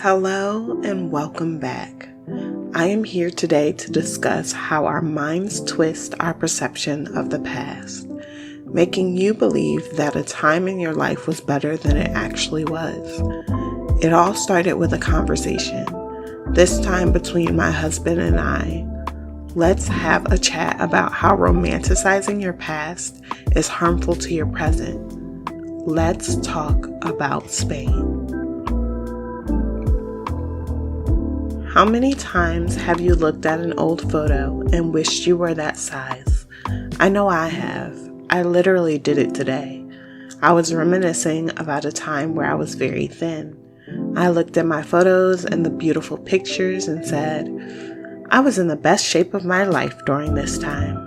Hello and welcome back. I am here today to discuss how our minds twist our perception of the past, making you believe that a time in your life was better than it actually was. It all started with a conversation, this time between my husband and I. Let's have a chat about how romanticizing your past is harmful to your present. Let's talk about Spain. How many times have you looked at an old photo and wished you were that size? I know I have. I literally did it today. I was reminiscing about a time where I was very thin. I looked at my photos and the beautiful pictures and said, I was in the best shape of my life during this time.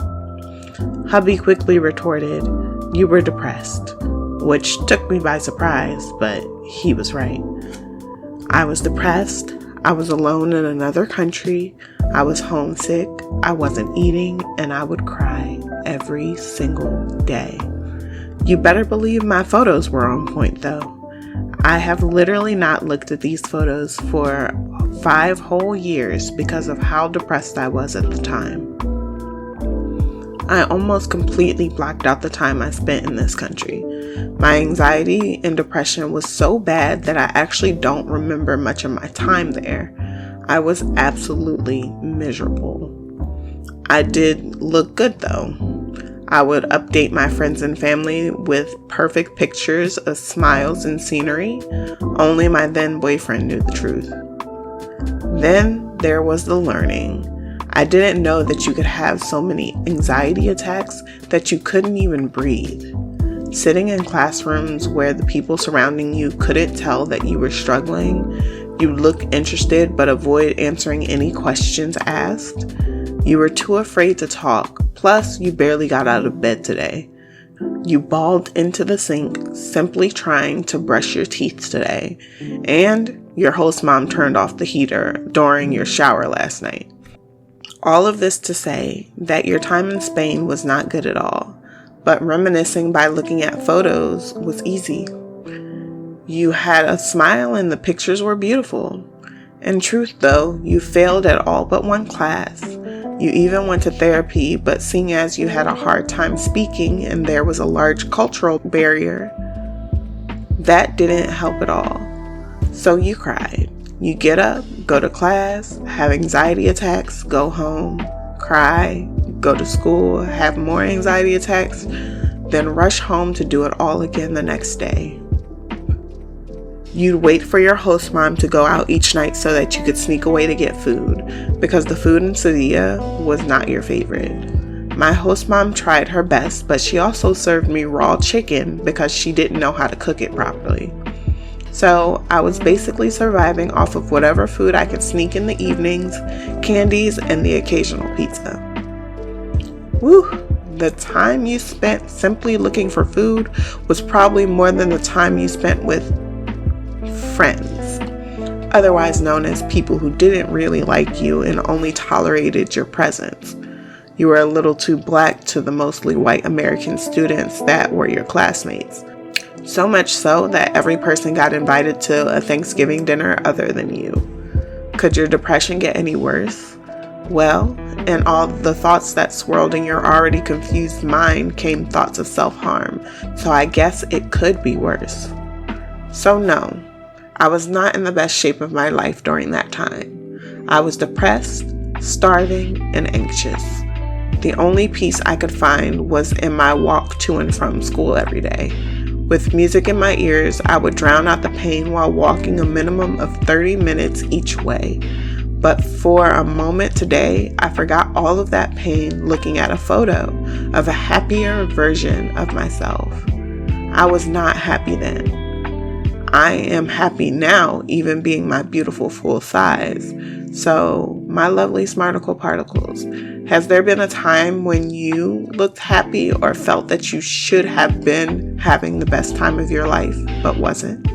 Hubby quickly retorted, you were depressed, which took me by surprise, but he was right. I was depressed. I was alone in another country, I was homesick, I wasn't eating, and I would cry every single day. You better believe my photos were on point though. I have literally not looked at these photos for 5 whole years because of how depressed I was at the time. I almost completely blocked out the time I spent in this country. My anxiety and depression was so bad that I actually don't remember much of my time there. I was absolutely miserable. I did look good though. I would update my friends and family with perfect pictures of smiles and scenery. Only my then boyfriend knew the truth. Then there was the learning. I didn't know that you could have so many anxiety attacks that you couldn't even breathe. Sitting in classrooms where the people surrounding you couldn't tell that you were struggling, you look interested but avoid answering any questions asked. You were too afraid to talk, plus you barely got out of bed today. You bawled into the sink simply trying to brush your teeth today, and your host mom turned off the heater during your shower last night. All of this to say that your time in Spain was not good at all, but reminiscing by looking at photos was easy. You had a smile and the pictures were beautiful. In truth though, you failed at all but one class. You even went to therapy, but seeing as you had a hard time speaking and there was a large cultural barrier, that didn't help at all. So you cried. You get up, go to class, have anxiety attacks, go home, cry, go to school, have more anxiety attacks, then rush home to do it all again the next day. You'd wait for your host mom to go out each night so that you could sneak away to get food, because the food in Sevilla was not your favorite. My host mom tried her best, but she also served me raw chicken because she didn't know how to cook it properly. So I was basically surviving off of whatever food I could sneak in the evenings, candies, and the occasional pizza. Woo! The time you spent simply looking for food was probably more than the time you spent with friends, otherwise known as people who didn't really like you and only tolerated your presence. You were a little too black to the mostly white American students that were your classmates. So much so that every person got invited to a Thanksgiving dinner other than you. Could your depression get any worse? Well, in all the thoughts that swirled in your already confused mind came thoughts of self-harm, so I guess it could be worse. So no, I was not in the best shape of my life during that time. I was depressed, starving, and anxious. The only peace I could find was in my walk to and from school every day. With music in my ears, I would drown out the pain while walking a minimum of 30 minutes each way. But for a moment today, I forgot all of that pain looking at a photo of a happier version of myself. I was not happy then. I am happy now, even being my beautiful full size. So, my lovely Smarticle particles, has there been a time when you looked happy or felt that you should have been having the best time of your life, but wasn't?